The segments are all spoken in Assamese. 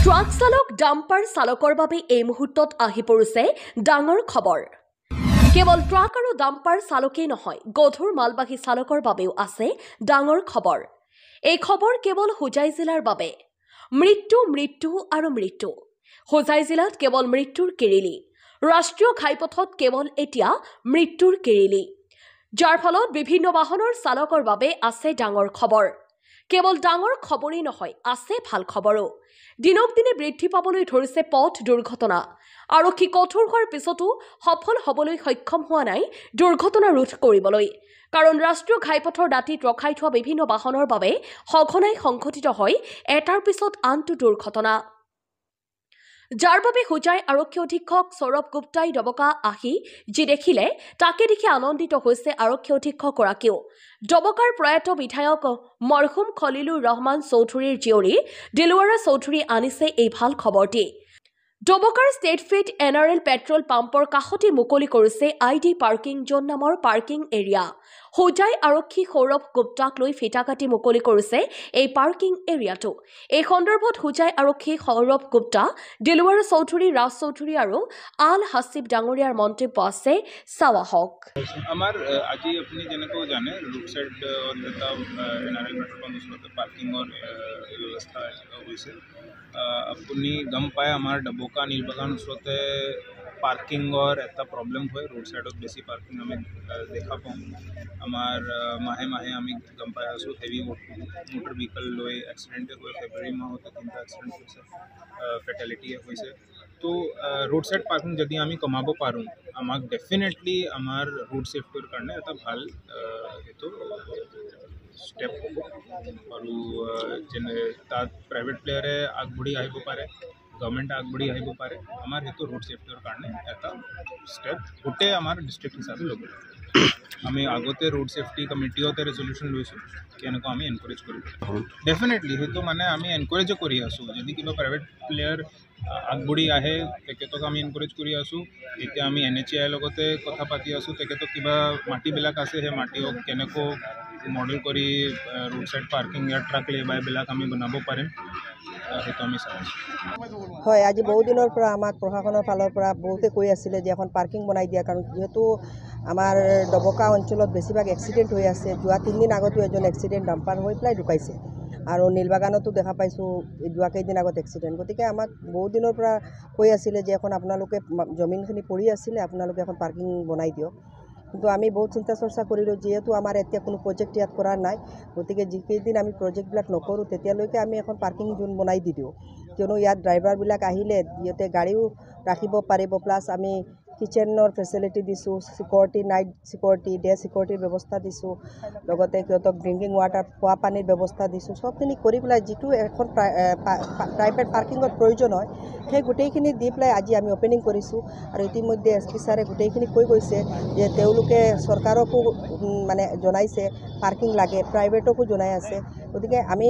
ট্ৰাক চালক ডাম্পাৰ চালকৰ বাবে এই মুহূৰ্তত আহি পৰিছে ডাঙৰ খবৰ। কেৱল ট্ৰাক আৰু ডাম্পাৰ চালকেই নহয়, গধুৰ মালবাহী চালকৰ বাবেও আছে ডাঙৰ খবৰ। এই খবৰ কেৱল হোজাই জিলাৰ বাবে। মৃত্যু মৃত্যু আৰু মৃত্যু। হোজাই জিলাত কেৱল মৃত্যুৰ কেৰিলি। ৰাষ্ট্ৰীয় ঘাইপথত কেৱল এতিয়া মৃত্যুৰ কেৰিলি, যাৰ ফলত বিভিন্ন বাহনৰ চালকৰ বাবে আছে ডাঙৰ খবৰ। কেৱল ডাঙৰ খবৰেই নহয়, আছে ভাল খবৰো। দিনক দিনে বৃদ্ধি পাবলৈ ধৰিছে পথ দুৰ্ঘটনা। আৰক্ষী কঠোৰ হোৱাৰ পিছতো সফল হ'বলৈ সক্ষম হোৱা নাই দুৰ্ঘটনা ৰোধ কৰিবলৈ। কাৰণ ৰাষ্ট্ৰীয় ঘাইপথৰ দাঁতিত ৰখাই থোৱা বিভিন্ন বাহনৰ বাবে সঘনাই সংঘটিত হয় এটাৰ পিছত আনটো দুৰ্ঘটনা। যাৰ বাবে হোজাই আৰক্ষী অধীক্ষক সৌৰভ গুপ্তাই ডবকা আহি যি দেখিলে তাকে দেখি আনন্দিত হৈছে আৰক্ষী অধীক্ষকগৰাকীও। ডবকাৰ প্ৰয়াত বিধায়ক মৰহুম খলিলুৰ ৰহমান চৌধুৰীৰ জীয়ৰী দিলৱাৰা চৌধুৰী আনিছে এই ভাল খবৰটি। ডবকাৰ ষ্টেট ফিট NRL পেট্ৰল পাম্পৰ কাষতে মুকলি কৰিছে ID পাৰ্কিং জোন নামৰ পাৰ্কিং এৰিয়া। হোজাই আৰক্ষী সৌৰভ গুপ্তাক লৈ ফিটা কাটি মুকলি কৰিছে এই পাৰ্কিং এৰিয়াটো। এই সন্দৰ্ভত হোজাই আৰক্ষী সৌৰভ গুপ্তা, দিলৱাৰা চৌধুৰী, ৰাজ চৌধুৰী আৰু আল হাছিব ডাঙৰীয়াৰ মন্তব্য আছে, চাৱা হওক। আমাৰ আজি আপুনি যেনেকৈ জানে ৰোড সাইড এটা NRL পেট্ৰল পাম্প ওচৰতে পাৰ্কিঙৰ ব্যৱস্থা হৈছে। আপুনি গম পায় আমাৰ ডবকা নীলবাগান ওচৰতে পাৰ্কিঙৰ এটা প্ৰব্লেম হয়। ৰোড সাইডত বেছি পাৰ্কিং আমি দেখা পাওঁ। আমাৰ মাহে মাহে আমি গম পাই আছোঁ হেভি মটৰ ভেহিকল লৈ এক্সিডেণ্টে হৈ ফেব্ৰুৱাৰী মাহতে 3টা এক্সিডেণ্ট হৈছে, ফেটেলিটিয়ে হৈছে। তো ৰোড সাইড পাৰ্কিং যদি আমি কমাব পাৰোঁ, আমাক ডেফিনেটলি আমাৰ ৰোড সেফটিৰ কাৰণে এটা ভাল এইটো ষ্টেপ হ'ব। আৰু যেনে তাত প্ৰাইভেট প্লেয়াৰে আগবাঢ়ি আহিব পাৰে, গভৰ্ণমেণ্ট আগবাঢ়ি আহিব পাৰে। আমাৰ সেইটো ৰোড সেফটিৰ কাৰণে এটা ষ্টেপ গোটেই আমাৰ ডিষ্ট্ৰিক্ট হিচাপে ল'ব লাগে। আমি আগতে ৰোড সেফটি কমিটিতে ৰেজলিউশ্যন লৈছোঁ কি এনেকুৱা আমি এনকাৰেজ কৰিব। ডেফিনেটলি সেইটো মানে আমি এনকাৰেজো কৰি আছোঁ। যদি কিবা প্ৰাইভেট প্লেয়াৰ আগবাঢ়ি আহে তেখেতক আমি এনকাৰেজ কৰি আছোঁ। এতিয়া আমি NHAI লগতে কথা পাতি আছোঁ, তেখেতক কিবা মাটিবিলাক আছে সেই মাটিক কেনেকৈ মডেল কৰি ৰোড সাইড পাৰ্কিং ইয়াৰ ট্ৰাক লেবাৰবিলাক আমি বনাব পাৰিম, সেইটো আমি চাই আছোঁ। হয়, আজি বহুত দিনৰ পৰা আমাক প্ৰশাসনৰ ফালৰ পৰা বহুতে কৈ আছিলে যে এখন পাৰ্কিং বনাই দিয়া, কাৰণ যিহেতু আমাৰ ডবকা অঞ্চলত বেছিভাগ এক্সিডেণ্ট হৈ আছে। যোৱা 3 দিন আগতো এজন এক্সিডেণ্ট ডাম্পাৰ হৈ পেলাই ঢুকাইছে, আৰু নীলবাগানতো দেখা পাইছোঁ যোৱা কেইদিন আগত এক্সিডেণ্ট। গতিকে আমাক বহুত দিনৰ পৰা কৈ আছিলে যে এখন আপোনালোকে জমিনখিনি পৰি আছিলে, আপোনালোকে এখন পাৰ্কিং বনাই দিয়ক। কিন্তু আমি বহুত চিন্তা চৰ্চা কৰিলোঁ, যিহেতু আমাৰ এতিয়া কোনো প্ৰজেক্ট ইয়াত কৰা নাই, গতিকে যিকেইদিন আমি প্ৰজেক্টবিলাক নকৰোঁ তেতিয়ালৈকে আমি এখন পাৰ্কিং জোন বনাই দি দিওঁ। কিয়নো ইয়াত ড্ৰাইভাৰবিলাক আহিলে সিহঁতে গাড়ীও ৰাখিব পাৰিব, প্লাছ আমি কিচেনৰ ফেচিলিটি দিছোঁ, চিকিউৰিটি, নাইট চিকিউৰিটি, ডে চিকিউৰিটিৰ ব্যৱস্থা দিছোঁ, লগতে সিহঁতক ড্ৰিংকিং ৱাটাৰ, খোৱা পানীৰ ব্যৱস্থা দিছোঁ। চবখিনি কৰি পেলাই যিটো এখন প্ৰাইভেট পাৰ্কিঙৰ প্ৰয়োজন হয় সেই গোটেইখিনি দি পেলাই আজি আমি অ'পেনিং কৰিছোঁ। আৰু ইতিমধ্যে SP ছাৰে গোটেইখিনি কৈ গৈছে যে তেওঁলোকে চৰকাৰকো মানে জনাইছে পাৰ্কিং লাগে, প্ৰাইভেটকো জনাই আছে। গতিকে আমি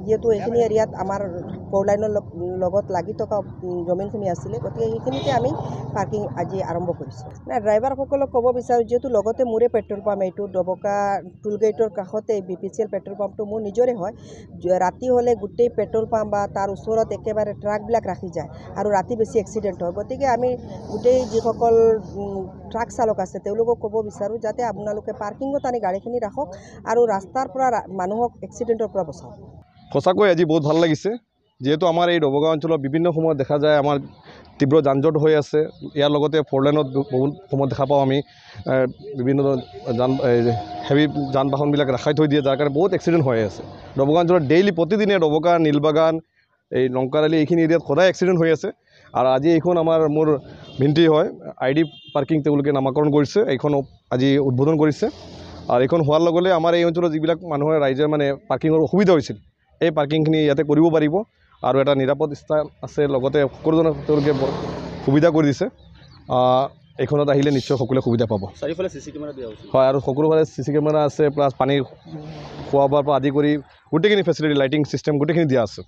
যিহেতু এইখিনি এৰিয়াত আমাৰ ফ'ৰ লাইনৰ লগত লাগি থকা জমিনখিনি আছিলে, গতিকে সেইখিনিতে আমি পাৰ্কিং আজি আৰম্ভ কৰিছোঁ। ড্ৰাইভাৰসকলক ক'ব বিচাৰোঁ, যিহেতু লগতে মোৰে পেট্ৰল পাম্প, এইটো ডবকা টোল গেটৰ কাষতে BPCL পেট্ৰল পাম্পটো মোৰ নিজৰে হয়। ৰাতি হ'লে গোটেই পেট্ৰল পাম্প বা তাৰ ওচৰত একেবাৰে ট্ৰাকবিলাক ৰাখি যায় আৰু ৰাতি বেছি এক্সিডেণ্ট হয়। গতিকে আমি গোটেই যিসকল ট্ৰাক চালক আছে তেওঁলোকক ক'ব বিচাৰোঁ যাতে আপোনালোকে পাৰ্কিঙত আনি গাড়ীখিনি ৰাখক আৰু ৰাস্তাৰ পৰা মানুহক এক্সিডেণ্টৰ পৰা বচাওক। সঁচাকৈ আজি বহুত ভাল লাগিছে, যিহেতু আমাৰ এই ডবকা অঞ্চলত বিভিন্ন সময়ত দেখা যায় আমাৰ তীব্ৰ যান জঁট হৈ আছে। ইয়াৰ লগতে 4 লাইনত বহুত সময়ত দেখা পাওঁ আমি বিভিন্ন হেভি যান বাহনবিলাক ৰাখাই থৈ দিয়ে, যাৰ কাৰণে বহুত এক্সিডেণ্ট হৈ আছে ডবকা অঞ্চলত ডেইলি। প্ৰতিদিনে ডবকা, নীলবাগান, এই লংকাৰালি এইখিনি এৰিয়াত সদায় এক্সিডেণ্ট হৈ আছে। আৰু আজি এইখন মোৰ ভিন্তি হয়, ID পাৰ্কিং তেওঁলোকে নামাকৰণ কৰিছে, এইখন আজি উদ্বোধন কৰিছে। আৰু এইখন হোৱাৰ লগে লগে আমাৰ এই অঞ্চলত যিবিলাক মানুহৰ ৰাইজে মানে পাৰ্কিঙৰ অসুবিধা হৈছিল, এই পাৰ্কিংখিনি ইয়াতে কৰিব পাৰিব। আৰু এটা নিৰাপদ স্থান আছে, লগতে সকলোজনক তেওঁলোকে সুবিধা কৰি দিছে। এইখনত আহিলে নিশ্চয় সকলোৱে সুবিধা পাব। চাৰিওফালে CC কেমেৰা দিয়া হৈছে। হয়, আৰু সকলোফালে CC কেমেৰা আছে, প্লাছ পানী খোৱা বোৱাৰ পৰা আদি কৰি গোটেইখিনি ফেচিলিটি, লাইটিং চিষ্টেম গোটেইখিনি দিয়া আছে।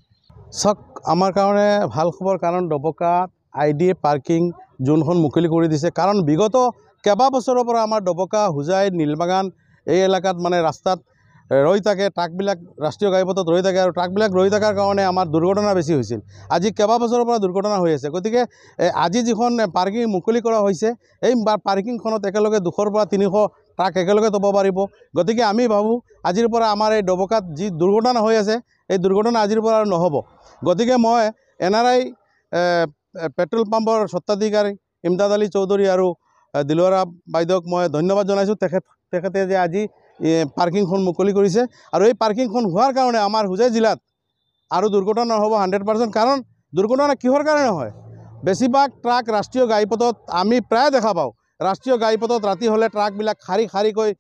চাওক, আমাৰ কাৰণে ভাল খবৰ, কাৰণ ডবকাত ID পাৰ্কিং জোনখন মুকলি কৰি দিছে। কাৰণ বিগত কেইবা বছৰৰ পৰা আমাৰ ডবকা, হোজাই, নীলবাগান এই এলেকাত মানে ৰাস্তাত ৰৈ থাকে, ট্ৰাকবিলাক ৰাষ্ট্ৰীয় ঘাইপথত ৰৈ থাকে আৰু ট্ৰাকবিলাক ৰৈ থকাৰ কাৰণে আমাৰ দুৰ্ঘটনা বেছি হৈছিল। আজি কেইবাবছৰৰ পৰা দুৰ্ঘটনা হৈ আছে। গতিকে আজি যিখন পাৰ্কিং মুকলি কৰা হৈছে, এই পাৰ্কিংখনত একেলগে 200 পৰা 300 ট্ৰাক একেলগে থ'ব পাৰিব। গতিকে আমি ভাবোঁ আজিৰ পৰা আমাৰ এই ডবকাত যি দুৰ্ঘটনা হৈ আছে, এই দুৰ্ঘটনা আজিৰ পৰা আৰু নহ'ব। গতিকে মই NRI পেট্ৰল পাম্পৰ স্বত্বাধিকাৰী ইমদাদ আলী চৌধুৰী আৰু দিলৱাৰা বাইদেউক মই ধন্যবাদ জনাইছোঁ। তেখেতে যে আজি পাৰ্কিংখন মুকলি কৰিছে আৰু এই পাৰ্কিংখন হোৱাৰ কাৰণে আমাৰ হোজাই জিলাত আৰু দুৰ্ঘটনা নহ'ব 100%। কাৰণ দুৰ্ঘটনা কিহৰ কাৰণে হয়? বেছিভাগ ট্ৰাক ৰাষ্ট্ৰীয় ঘাইপথত আমি প্ৰায় দেখা পাওঁ। ৰাষ্ট্ৰীয় ঘাইপথত ৰাতি হ'লে ট্ৰাকবিলাক শাৰী শাৰীকৈ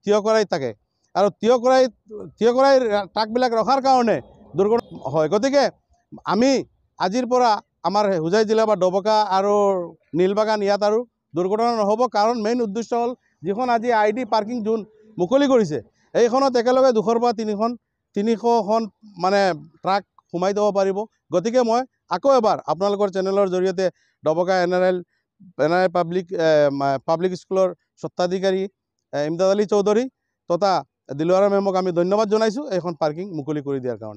থিয় কৰাই থাকে আৰু থিয় কৰাই ট্ৰাকবিলাক ৰখাৰ কাৰণে দুৰ্ঘটনা হয়। গতিকে আমি আজিৰ পৰা আমাৰ হোজাই জিলা বা ডবকা আৰু নীলবাগান ইয়াত আৰু দুৰ্ঘটনা নহ'ব। কাৰণ মেইন উদ্দেশ্য হ'ল যিখন আজি ID পাৰ্কিং জোন মুকলি কৰিছে, এইখনত একেলগে 200 পৰা 300খন মানে ট্ৰাক সোমাই দিব পাৰিব। গতিকে মই আকৌ এবাৰ আপোনালোকৰ চেনেলৰ জৰিয়তে ডবকা NRI পাব্লিক স্কুলৰ স্বত্বাধিকাৰী ইমদাদ আলী চৌধুৰী তথা দিলৱাৰা মেমক আমি ধন্যবাদ জনাইছোঁ এইখন পাৰ্কিং মুকলি কৰি দিয়াৰ কাৰণে।